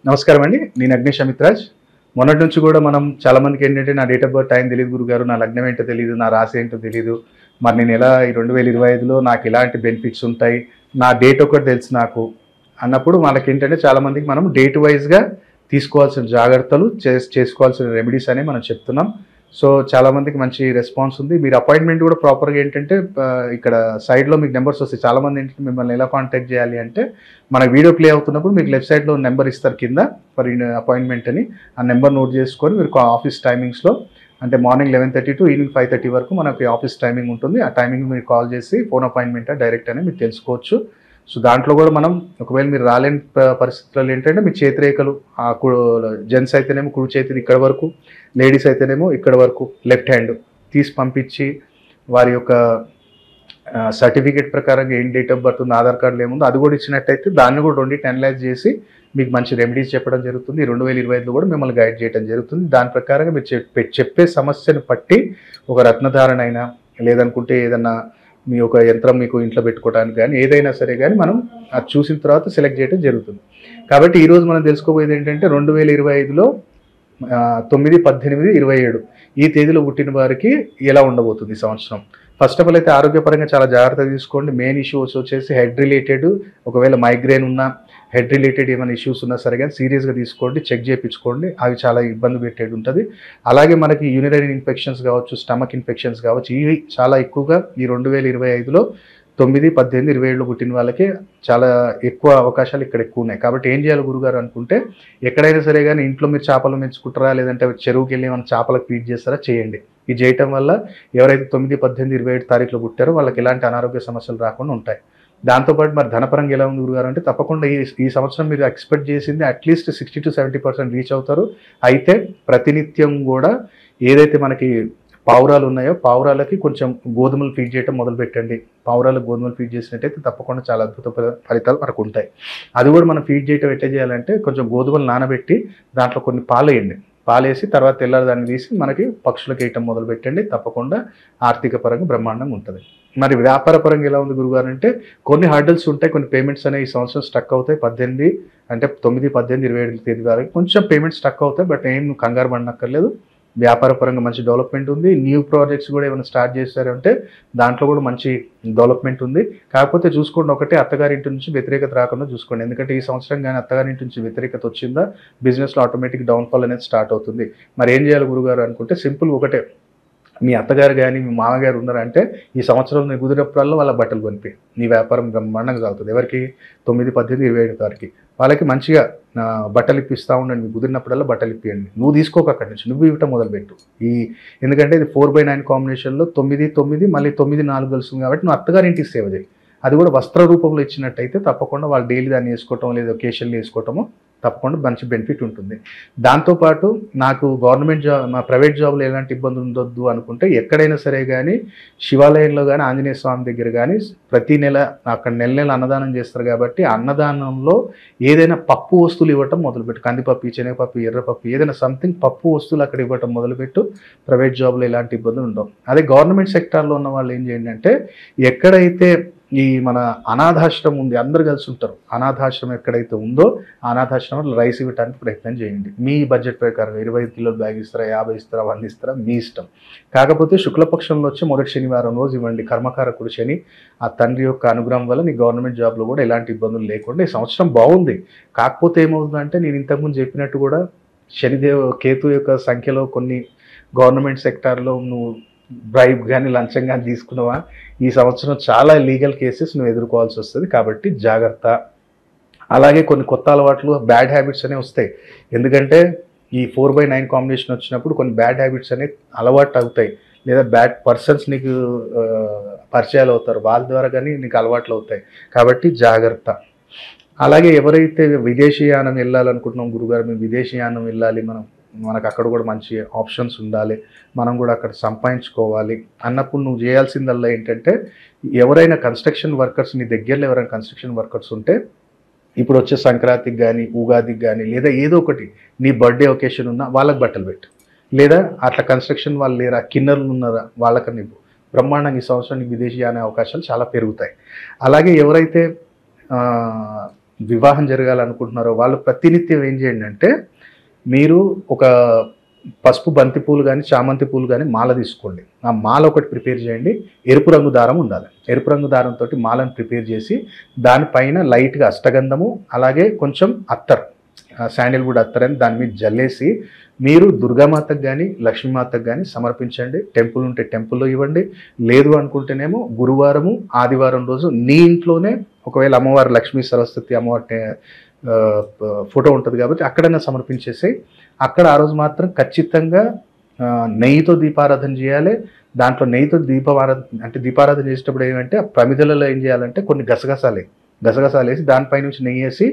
నమస్కారం అండి. నేను అగ్నేష్ అమిత్రాజ్. మొన్నటి నుంచి కూడా మనం చాలామందికి ఏంటంటే నా డేట్ ఆఫ్ బర్త్ టైం తెలియదు గురుగారు, నా లగ్నం ఏంటో తెలియదు, నా రాశి ఏంటో తెలియదు, మరి నేను ఎలా ఈ 2025లో నాకు ఎలాంటి బెనిఫిట్స్ ఉంటాయి, నా డేట్ ఒకటి తెలుసు నాకు అన్నప్పుడు వాళ్ళకి ఏంటంటే చాలామందికి మనం డేట్ వైజ్గా తీసుకోవాల్సిన జాగ్రత్తలు చేసుకోవాల్సిన రెమెడీస్ అనేవి మనం చెప్తున్నాం. సో చాలామందికి మంచి రెస్పాన్స్ ఉంది. మీరు అపాయింట్మెంట్ కూడా ప్రాపర్గా ఏంటంటే ఇక్కడ సైడ్లో మీకు నెంబర్స్ వస్తాయి. చాలామంది ఏంటంటే మిమ్మల్ని ఎలా కాంటాక్ట్ చేయాలి అంటే మన వీడియో ప్లే అవుతున్నప్పుడు మీకు లెఫ్ట్ సైడ్లో నెంబర్ ఇస్తారు కింద ఫర్ అపాయింట్మెంట్ అని. ఆ నెంబర్ నోట్ చేసుకొని మీరు ఆఫీస్ టైమింగ్స్లో అంటే మార్నింగ్ 11:30 టు ఈవినింగ్ 5:30 వరకు మనకి ఆఫీస్ టైమింగ్ ఉంటుంది. ఆ టైమింగ్ మీరు కాల్ చేసి ఫోన్ అపాయింట్మెంట్ డైరెక్ట్ అని మీరు తెలుసుకోవచ్చు. సో దాంట్లో కూడా మనం ఒకవేళ మీరు రాలేని పరిస్థితుల్లో ఏంటంటే మీ చేతిరేఖలు జెంట్స్ అయితేనేమో కుడి చేతిది ఇక్కడ వరకు, లేడీస్ అయితేనేమో ఇక్కడ వరకు లెఫ్ట్ హ్యాండ్ తీసి పంపించి వారి యొక్క సర్టిఫికేట్ ప్రకారంగా ఏం డేట్ ఆఫ్ బర్త్ ఉంది, ఆధార్ కార్డులో ఏముందో అది కూడా ఇచ్చినట్టయితే దాన్ని కూడా రెండింటి అనలైజ్ చేసి మీకు మంచి రెమెడీస్ చెప్పడం జరుగుతుంది. 2025లో కూడా మిమ్మల్ని గైడ్ చేయడం జరుగుతుంది. దాని ప్రకారంగా మీరు చెప్పే సమస్యను బట్టి ఒక రత్నధారణ అయినా లేదనుకుంటే ఏదన్నా మీ ఒక యంత్రం మీకు ఇంట్లో పెట్టుకోవడానికి కానీ ఏదైనా సరే కానీ మనం అది చూసిన తర్వాత సెలెక్ట్ చేయడం జరుగుతుంది. కాబట్టి ఈరోజు మనం తెలుసుకోబోయేది ఏంటంటే 2025లో 9, 18, 27 ఈ తేదీలో పుట్టిన వారికి ఎలా ఉండబోతుంది ఈ సంవత్సరం. ఫస్ట్ ఆఫ్ ఆల్ అయితే ఆరోగ్యపరంగా చాలా జాగ్రత్త తీసుకోండి. మెయిన్ ఇష్యూస్ వచ్చేసి హెడ్ రిలేటెడ్, ఒకవేళ మైగ్రేన్ ఉన్నా హెడ్ రిలేటెడ్ ఏమైనా ఇష్యూస్ ఉన్నా సరే కానీ సీరియస్గా తీసుకోండి, చెక్ చేయించుకోండి. అవి చాలా ఇబ్బంది పెట్టేది ఉంటుంది. అలాగే మనకి యూరినరీ ఇన్ఫెక్షన్స్ కావచ్చు, స్టమక్ ఇన్ఫెక్షన్స్ కావచ్చు, ఇవి చాలా ఎక్కువగా ఈ 2025లో 9, 18, 27లో పుట్టిన వాళ్ళకి చాలా ఎక్కువ అవకాశాలు ఇక్కడ ఎక్కువ ఉన్నాయి. కాబట్టి ఏం చేయాలి గురుగారు అనుకుంటే ఎక్కడైనా సరే కానీ ఇంట్లో మీరు చేపలు పెంచుకుంటారా లేదంటే చెరువుకి వెళ్ళి ఏమైనా చేపలకు ఫీడ్ చేస్తారా చేయండి. ఇది చేయటం వల్ల ఎవరైతే 9, 18, 27 తారీఖులో పుట్టారో వాళ్ళకి ఎలాంటి అనారోగ్య సమస్యలు రాకుండా ఉంటాయి. దాంతోపాటు మరి ధనపరంగా ఎలా ఉంది గురుగారు అంటే తప్పకుండా ఈ సంవత్సరం మీరు ఎక్స్పెక్ట్ చేసింది అట్లీస్ట్ 60 to 70% రీచ్ అవుతారు. అయితే ప్రతినిత్యం కూడా ఏదైతే మనకి పావురాలు ఉన్నాయో పావురాలకి కొంచెం గోధుమలు ఫీడ్ చేయడం మొదలు పెట్టండి. పావురాలకు గోధుమలు ఫీడ్ చేసినట్టయితే తప్పకుండా చాలా అద్భుత ఫలితాలు మనకు ఉంటాయి. అది కూడా మనం ఫీడ్ చేయటం ఎట్లా చేయాలంటే కొంచెం గోధుమలు నానబెట్టి దాంట్లో కొన్ని పాలు వేయండి. పాలేసి తర్వాత తెల్లారి దాన్ని తీసి మనకి పక్షులకు వేయటం మొదలు పెట్టండి. తప్పకుండా ఆర్థిక పరంగా బ్రహ్మాండంగా ఉంటుంది. మరి వ్యాపార పరంగా ఎలా ఉంది గురుగారు అంటే కొన్ని హర్డల్స్ ఉంటాయి, కొన్ని పేమెంట్స్ అనేవి ఈ సంవత్సరం స్టక్ అవుతాయి. 9, 18, 27 తేదీ వరకు కొంచెం పేమెంట్స్ స్టక్ అవుతాయి. బట్ ఏం కంగారు పడనక్కర్లేదు. వ్యాపార పరంగా మంచి డెవలప్మెంట్ ఉంది. న్యూ ప్రాజెక్ట్స్ కూడా ఏమైనా స్టార్ట్ చేశారంటే దాంట్లో కూడా మంచి డెవలప్మెంట్ ఉంది. కాకపోతే చూసుకోండి ఒకటే అత్తగారింటి నుంచి వ్యతిరేకత రాకుండా చూసుకోండి. ఎందుకంటే ఈ సంవత్సరం కానీ అత్తగారింటి నుంచి వ్యతిరేకత వచ్చిందా బిజినెస్లో ఆటోమేటిక్ డౌన్ఫాల్ అనేది స్టార్ట్ అవుతుంది. మరి ఏం చేయాలి గురుగారు అనుకుంటే సింపుల్ ఒకటే, మీ అత్తగారు కానీ మీ మామగారు ఉన్నారంటే ఈ సంవత్సరంలో నీ కుదిరినప్పుడల్లా వాళ్ళ బట్టలు కొనిపి నీ వ్యాపారం బ్రహ్మాండంగా సాగుతుంది. ఎవరికి 9, 18, 27 తారీఖు వాళ్ళకి మంచిగా బట్టలు ఇప్పిస్తూ ఉండండి. మీకు కుదిరినప్పుడల్లా బట్టలు ఇప్పియండి. నువ్వు తీసుకోక అక్కడి నుంచి నువ్వు ఇవ్వటం మొదలుపెట్టు. ఎందుకంటే ఇది 4/9 కాంబినేషన్లో 9, 9 మళ్ళీ 9, 4 కలుస్తుంది కాబట్టి నువ్వు అత్తగారింటికి సేవ చేయి. అది కూడా వస్త్ర రూపంలో ఇచ్చినట్టయితే తప్పకుండా వాళ్ళు డైలీ దాన్ని వేసుకోవటం లేదా ఒకేషన్లు వేసుకోవటమో తప్పకుండా మంచి బెనిఫిట్ ఉంటుంది. దాంతోపాటు నాకు గవర్నమెంట్ జాబ్ మా ప్రైవేట్ జాబ్లో ఎలాంటి ఇబ్బంది ఉండొద్దు అనుకుంటే ఎక్కడైనా సరే కానీ శివాలయంలో కానీ ఆంజనేయ స్వామి దగ్గర కానీ ప్రతి నెల అక్కడ నెల అన్నదానం చేస్తారు కాబట్టి అన్నదానంలో ఏదైనా పప్పు వస్తువులు ఇవ్వటం మొదలుపెట్టు. కందిపప్పు, శనగపప్పు, ఎర్రపప్పు ఏదైనా సంథింగ్ పప్పు వస్తువులు అక్కడ ఇవ్వటం మొదలుపెట్టు. ప్రైవేట్ జాబ్లో ఎలాంటి ఇబ్బందులు ఉండవు. అదే గవర్నమెంట్ సెక్టార్లో ఉన్న వాళ్ళు ఏం చేయండి అంటే ఎక్కడైతే ఈ మన అనాథాశ్రమం ఉంది, అందరు కలిసి ఉంటారు, అనాథాశ్రమం ఎక్కడైతే ఉందో అనాథాశ్రమంలో రైస్ ఇవ్వడానికి ప్రయత్నం చేయండి. మీ బడ్జెట్ ప్రకారం 25 కిలోల బ్యాగ్ ఇస్తారా, 50 ఇస్తారా, 100 ఇస్తారా మీ ఇష్టం. కాకపోతే శుక్లపక్షంలో వచ్చి మొదటి శనివారం రోజు ఇవ్వండి. కర్మకారకుడు శని ఆ తండ్రి యొక్క అనుగ్రహం వల్ల నీ గవర్నమెంట్ జాబ్లో కూడా ఎలాంటి ఇబ్బందులు లేకుండా ఈ సంవత్సరం బాగుంది. కాకపోతే ఏమవుతుందంటే నేను ఇంతకుముందు చెప్పినట్టు కూడా కేతు యొక్క సంఖ్యలో కొన్ని గవర్నమెంట్ సెక్టార్లో నువ్వు బ్రైబ్ కానీ లంచం కానీ తీసుకున్నావా ఈ సంవత్సరం చాలా లీగల్ కేసెస్ నువ్వు ఎదుర్కోవాల్సి వస్తుంది. కాబట్టి జాగ్రత్త. అలాగే కొన్ని కొత్త అలవాట్లు బ్యాడ్ హ్యాబిట్స్ అనేవి వస్తాయి. ఎందుకంటే ఈ 4/9 కాంబినేషన్ వచ్చినప్పుడు కొన్ని బ్యాడ్ హ్యాబిట్స్ అనేవి అలవాటు అవుతాయి, లేదా బ్యాడ్ పర్సన్స్ నీకు పరిచయాలు అవుతారు, వాళ్ళ ద్వారా కానీ నీకు అలవాట్లు అవుతాయి. కాబట్టి జాగ్రత్త. అలాగే ఎవరైతే విదేశీయానం వెళ్ళాలనుకుంటున్నాం గురుగారు మేము విదేశీయానం వెళ్ళాలి, మనకు అక్కడ కూడా మంచి ఆప్షన్స్ ఉండాలి, మనం కూడా అక్కడ సంపాదించుకోవాలి అన్నప్పుడు నువ్వు చేయాల్సిందల్లా ఏంటంటే ఎవరైనా కన్స్ట్రక్షన్ వర్కర్స్ నీ దగ్గరలో ఎవరైనా కన్స్ట్రక్షన్ వర్కర్స్ ఉంటే ఇప్పుడు వచ్చే సంక్రాంతికి కానీ ఉగాదికి కానీ లేదా ఏదో ఒకటి నీ బర్త్డే ఒకేషన్ ఉన్నా వాళ్ళకి బట్టలు పెట్టు. లేదా అట్లా కన్స్ట్రక్షన్ వాళ్ళు లేరా కిన్నర్లు ఉన్నారా వాళ్ళకని ఇవ్వు. బ్రహ్మాండంగా ఈ సంవత్సరం నీకు విదేశీ అనే అవకాశాలు చాలా పెరుగుతాయి. అలాగే ఎవరైతే వివాహం జరగాలనుకుంటున్నారో వాళ్ళు ప్రతినిత్యం ఏం చేయండి అంటే, మీరు ఒక పసుపు బంతి పూలు కానీ చామంతి పూలు కానీ మాల తీసుకోండి. ఆ మాల ఒకటి ప్రిపేర్ చేయండి. ఎరుపు రంగు దారం ఉండాలి. ఎరుపు రంగు దారంతో మాలను ప్రిపేర్ చేసి దానిపైన లైట్గా అష్టగంధము అలాగే కొంచెం అత్తర్, శాండిల్వుడ్ అత్తర్ అని దాని మీద జల్లేసి మీరు దుర్గామాతకు కానీ లక్ష్మీమాతకు కానీ సమర్పించండి. టెంపుల్ ఉంటే టెంపుల్లో ఇవ్వండి. లేదు అనుకుంటేనేమో గురువారము ఆదివారం రోజు నీ ఇంట్లోనే ఒకవేళ అమ్మవారు లక్ష్మీ సరస్వతి అమ్మవారి ఫోటో ఉంటుంది కాబట్టి అక్కడైనా సమర్పించేసి అక్కడ ఆ రోజు మాత్రం ఖచ్చితంగా నెయ్యితో దీపారాధన చేయాలి. దాంట్లో నెయ్యితో దీపారాధన చేసేటప్పుడు ఏమంటే ఆ ప్రమిదలలో ఏం చేయాలంటే కొన్ని గసగసాలు వేసి దానిపై నుంచి నెయ్యి వేసి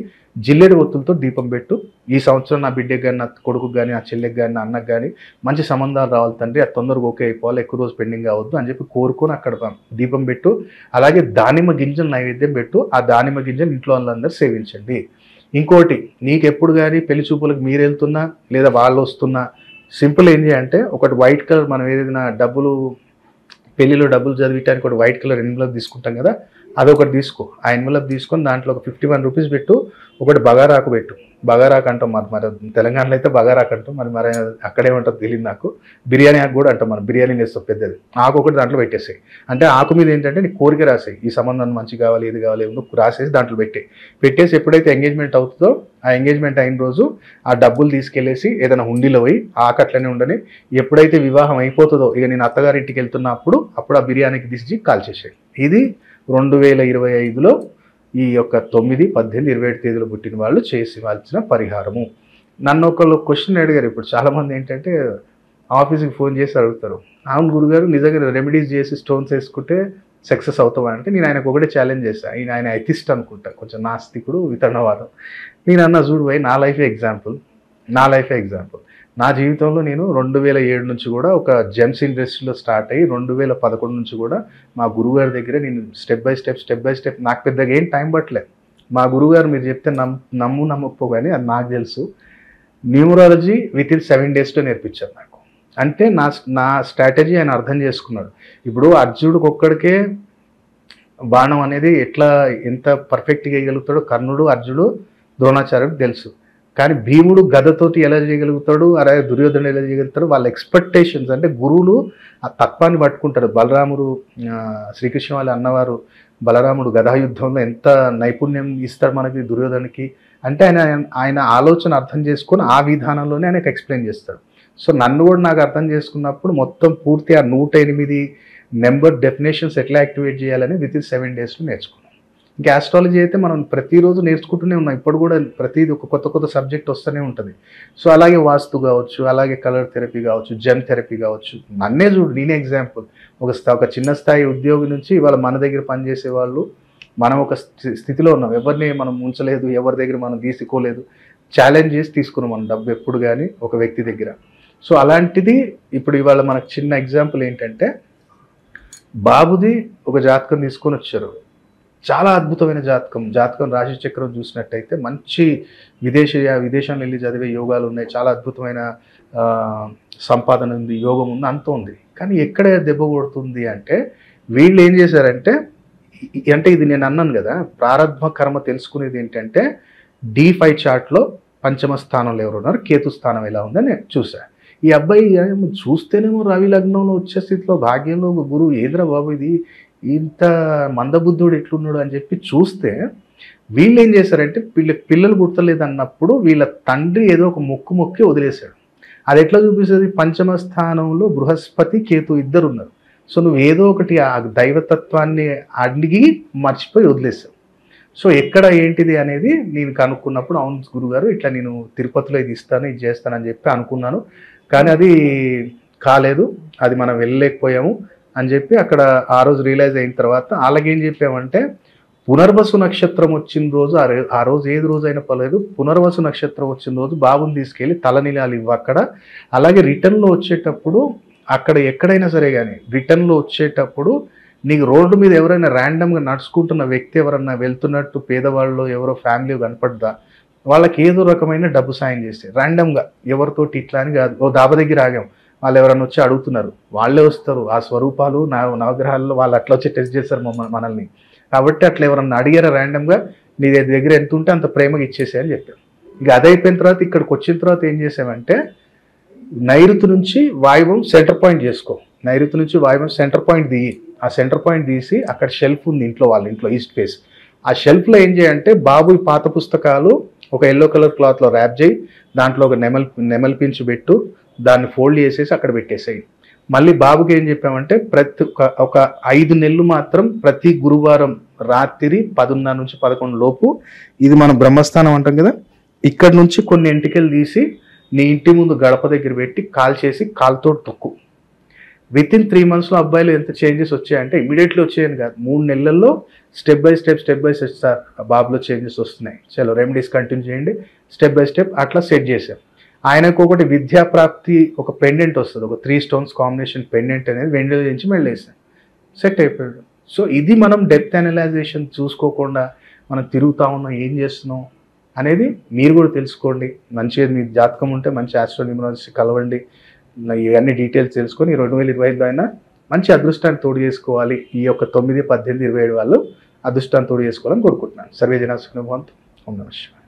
జిల్లేడు ఒత్తులతో దీపం పెట్టు. ఈ సంవత్సరం నా బిడ్డకి కానీ నా కొడుకుకి కానీ నా చెల్లెకి కానీ నా అన్నకు కానీ మంచి సంబంధాలు రావాలి తండ్రి, అది తొందరగా ఓకే అయిపోవాలి, ఎక్కువ రోజు పెండింగ్ అవ్వద్దు అని చెప్పి కోరుకొని అక్కడ దీపం పెట్టు. అలాగే దానిమ్మ గింజలు నైవేద్యం పెట్టు. ఆ దానిమ్మ గింజలు ఇంట్లో వాళ్ళందరూ సేవించండి. ఇంకోటి, నీకు ఎప్పుడు కానీ పెళ్లి చూపులకు మీరు వెళ్తున్నా లేదా వాళ్ళు వస్తున్నా సింపుల్ ఏం చేయాలంటే ఒకటి వైట్ కలర్, మనం ఏదైనా పెళ్లిలో డబ్బులు చదివించడానికి ఒకటి వైట్ కలర్ ఎన్వలప్ తీసుకుంటాం కదా, అదొకటి తీసుకో. ఆ ఎన్వలప్ తీసుకొని దాంట్లో ఒక 51 రూపీస్ పెట్టు. ఒకటి బగారాకు పెట్టు. బగారాకు అంటాం మరి తెలంగాణలో అయితే బగారాకు అంటాం, మరి అక్కడేమంటారు తెలియదు నాకు. బిర్యానీ ఆకు కూడా అంటాం, మనం బిర్యానీ వేస్తాం పెద్దది. ఆకు ఒకటి దాంట్లో పెట్టేసాయి. అంటే ఆకు మీద ఏంటంటే నీ కోరిక రాసాయి, ఈ సంబంధం మంచి కావాలి, ఏది కావాలి రాసేసి దాంట్లో పెట్టేసి ఎప్పుడైతే ఎంగేజ్మెంట్ అవుతుందో ఆ ఎంగేజ్మెంట్ అయిన రోజు ఆ డబ్బులు తీసుకెళ్లేసి ఏదైనా హుండీలో పోయి ఆకట్లనే ఉండని. ఎప్పుడైతే వివాహం అయిపోతుందో ఇక నేను అత్తగారింటికి వెళ్తున్నప్పుడు ఆ బిర్యానీకి తీసి కాల్ చేసేది. ఇది 2025లో ఈ యొక్క 9, 18, 27 తేదీలు పుట్టిన వాళ్ళు చేసివాల్సిన పరిహారము. నన్ను ఒకళ్ళు క్వశ్చన్ అడిగారు. ఇప్పుడు చాలామంది ఏంటంటే ఆఫీస్కి ఫోన్ చేసి అడుగుతారు, అవును గురుగారు నిజంగా రెమెడీస్ చేసి స్టోన్స్ వేసుకుంటే సక్సెస్ అవుతావా అంటే, నేను ఆయనకు ఒకటే ఛాలెంజ్ చేశాను. ఆయన ఎథిస్ట్ అనుకుంటా, కొంచెం నాస్తికుడు, వితరణవాదం. నేను అన్న చూడు పోయి నా లైఫే ఎగ్జాంపుల్. నా జీవితంలో నేను 2007 నుంచి కూడా ఒక జెమ్స్ ఇండస్ట్రీలో స్టార్ట్ అయ్యి 2011 నుంచి కూడా మా గురువుగారి దగ్గర నేను స్టెప్ బై స్టెప్ నాకు పెద్దగా ఏం టైం పట్టలేదు. మా గురువుగారు మీరు చెప్తే నమ్మకపో కానీ అది నాకు తెలుసు. న్యూమరాలజీ విత్ ఇన్ 7 డేస్లో నేర్పించారు నాకు. అంటే నా స్ట్రాటజీ ఆయన అర్థం చేసుకున్నాడు. ఇప్పుడు అర్జునుడికి ఒక్కడికే బాణం అనేది ఎంత పర్ఫెక్ట్గా వేయగలుగుతాడో కర్ణుడు, అర్జునుడు, ద్రోణాచార్యుడు తెలుసు. కానీ భీముడు గదతోటి ఎలా చేయగలుగుతాడు, అలాగే దుర్యోధనుడు ఎలా చేయగలుగుతాడు, వాళ్ళ ఎక్స్పెక్టేషన్స్ అంటే గురువులు ఆ తత్వాన్ని పట్టుకుంటారు. బలరాముడు, శ్రీకృష్ణ వాళ్ళ అన్నవారు బలరాముడు గదాయుద్ధంలో ఎంత నైపుణ్యం ఇస్తాడు మనకి దుర్యోధనునికి అంటే ఆయన ఆలోచన అర్థం చేసుకొని ఆ విధానంలోనే ఆయనకు ఎక్స్ప్లెయిన్ చేస్తాడు. సో నన్ను కూడా నాకు అర్థం చేసుకున్నప్పుడు మొత్తం పూర్తి ఆ 108 నెంబర్ డెఫినేషన్స్ ఎట్లా యాక్టివేట్ చేయాలని విత్ ఇన్ 7 డేస్లో నేర్చుకున్నాం. ఇంకా ఆస్ట్రాలజీ అయితే మనం ప్రతిరోజు నేర్చుకుంటూనే ఉన్నాం. ఇప్పుడు కూడా ప్రతిదీ ఒక కొత్త సబ్జెక్ట్ వస్తూనే ఉంటుంది. సో అలాగే వాస్తు కావచ్చు, అలాగే కలర్ థెరపీ కావచ్చు, జెమ్ థెరపీ కావచ్చు. నన్నే చూడు, నేనే ఎగ్జాంపుల్. ఒక చిన్న స్థాయి ఉద్యోగి నుంచి ఇవాళ మన దగ్గర పనిచేసే వాళ్ళు, మనం ఒక స్థితిలో ఉన్నాం. ఎవరిని మనం ఉంచలేదు, ఎవరి దగ్గర మనం తీసుకోలేదు, ఛాలెంజ్ చేసి తీసుకున్నాం మనం డబ్బు ఎప్పుడు కానీ ఒక వ్యక్తి దగ్గర. సో అలాంటిది ఇప్పుడు ఇవాళ మనకు చిన్న ఎగ్జాంపుల్ ఏంటంటే, బాబుది ఒక జాతకం తీసుకొని వచ్చారు. చాలా అద్భుతమైన జాతకం రాశి చక్రం చూసినట్టయితే మంచి విదేశంలో వెళ్ళి చదివే యోగాలు ఉన్నాయి. చాలా అద్భుతమైన సంపాదన ఉంది, యోగం ఉంది, అంత ఉంది. కానీ ఎక్కడ దెబ్బ కొడుతుంది అంటే, వీళ్ళు ఏం చేశారంటే, అంటే ఇది నేను అన్నాను కదా, ప్రారంభ కర్మ తెలుసుకునేది ఏంటంటే D5 చార్ట్లో పంచమ స్థానంలో ఎవరు ఉన్నారు, కేతు స్థానం ఎలా ఉందని నేను చూసా. ఈ అబ్బాయి చూస్తేనేమో రవి లగ్నంలో వచ్చే స్థితిలో భాగ్యంలో గురువు, ఏద్రా బాబు ఇది ఇంత మందబుద్ధుడు ఎట్లున్నాడు అని చెప్పి చూస్తే, వీళ్ళు ఏం చేశారంటే పిల్లలు పుట్టలేదు అన్నప్పుడు వీళ్ళ తండ్రి ఏదో ఒక మొక్కి వదిలేశాడు. అది ఎట్లా చూపిస్తుంది, పంచమ స్థానంలో బృహస్పతి కేతు ఇద్దరు ఉన్నారు. సో నువ్వు ఏదో ఒకటి ఆ దైవతత్వాన్ని అడిగి మర్చిపోయి వదిలేసావు. సో ఎక్కడ ఏంటిది అనేది నేను కనుక్కున్నప్పుడు, అవును గురుగారు ఇట్లా నేను తిరుపతిలో ఇది ఇస్తాను, ఇది చేస్తానని చెప్పి అనుకున్నాను, కానీ అది కాలేదు, అది మనం వెళ్ళలేకపోయాము అని చెప్పి అక్కడ ఆ రోజు రియలైజ్ అయిన తర్వాత అలాగేం చెప్పామంటే, పునర్వసు నక్షత్రం వచ్చిన రోజు, ఆ రోజు ఏది రోజు అయినా పర్లేదు, పునర్వసు నక్షత్రం వచ్చిన రోజు బాబుని తీసుకెళ్ళి తలనీలాలు ఇవ్వ అక్కడ. అలాగే రిటర్న్లో వచ్చేటప్పుడు అక్కడ ఎక్కడైనా సరే కానీ రిటర్న్లో వచ్చేటప్పుడు నీకు రోడ్డు మీద ఎవరైనా ర్యాండమ్గా నడుచుకుంటున్న వ్యక్తి ఎవరన్నా వెళ్తున్నట్టు పేదవాళ్ళు ఎవరో ఫ్యామిలీ కనపడ్డా వాళ్ళకి ఏదో రకమైన డబ్బు సాయం చేస్తే, ర్యాండమ్గా ఎవరితోటి ఇట్లా అని కాదు, ఓ దాబా దగ్గర ఆగాం, వాళ్ళు ఎవరైనా వచ్చి అడుగుతున్నారు, వాళ్ళే వస్తారు. ఆ స్వరూపాలు నవగ్రహాల్లో వాళ్ళు అట్లా వచ్చి టెస్ట్ చేస్తారు మనల్ని. కాబట్టి అట్లా ఎవరన్నా అడిగారా ర్యాండమ్గా, నీ దగ్గర ఎంత ఉంటే అంత ప్రేమగా ఇచ్చేసేయని చెప్పాం. ఇక అది అయిపోయిన తర్వాత ఇక్కడికి వచ్చిన తర్వాత ఏం చేసామంటే నైరుతి నుంచి వాయువం సెంటర్ పాయింట్ చేసుకో, నైరుతి నుంచి వాయువం సెంటర్ పాయింట్ తీయి. ఆ సెంటర్ పాయింట్ తీసి అక్కడ షెల్ఫ్ ఉంది ఇంట్లో, వాళ్ళ ఇంట్లో ఈస్ట్ ఫేస్. ఆ షెల్ఫ్లో ఏం చేయంటే బాబు పాత పుస్తకాలు ఒక ఎల్లో కలర్ క్లాత్లో ర్యాప్ చేయి, దాంట్లో ఒక నెమల్ పించు పెట్టు, దాన్ని ఫోల్డ్ చేసేసి అక్కడ పెట్టేసాయి. మళ్ళీ బాబుకి ఏం చెప్పామంటే ఒక 5 నెలలు మాత్రం ప్రతి గురువారం రాత్రి 10:30 నుంచి 11 లోపు, ఇది మనం బ్రహ్మస్థానం అంటాం కదా, ఇక్కడ నుంచి కొన్ని ఎంటికలు తీసి నీ ఇంటి ముందు గడప దగ్గర పెట్టి కాల్ చేసి కాలుతో తొక్కు. విత్ ఇన్ 3 monthsలో అబ్బాయిలు ఎంత చేంజెస్ వచ్చాయంటే ఇమీడియట్లీ వచ్చాయని కాదు, 3 నెలల్లో స్టెప్ బై స్టెప్ సార్ బాబులో చేంజెస్ వస్తున్నాయి. చలో రెమెడీస్ కంటిన్యూ చేయండి, స్టెప్ బై స్టెప్ అట్లా సెట్ చేసాం. ఆయనకు ఒకటి విద్యా ప్రాప్తి ఒక పెండెంట్ వస్తుంది, ఒక 3 stones కాంబినేషన్ పెండెంట్ అనేది వెండిలో నుంచి వెళ్ళేసాం, సెట్ అయిపోయాడు. సో ఇది మనం డెప్త్ అనలైజేషన్ చూసుకోకుండా మనం తిరుగుతా ఉన్నాం, ఏం చేస్తున్నాం అనేది మీరు కూడా తెలుసుకోండి. మంచిగా మీ జాతకం ఉంటే మంచి ఆస్ట్రోన్యూమరాలజిస్ట్ కలవండి, ఇవన్నీ డీటెయిల్స్ తెలుసుకొని 2025లో అయినా మంచి అదృష్టాన్ని తోడు చేసుకోవాలి. ఈ యొక్క 9, 18, 27 వాళ్ళు అదృష్టాన్ని తోడు చేసుకోవాలని కోరుకుంటున్నాను. సర్వే జనా సుఖినో భవంతు. ఓం నమః శివాయ.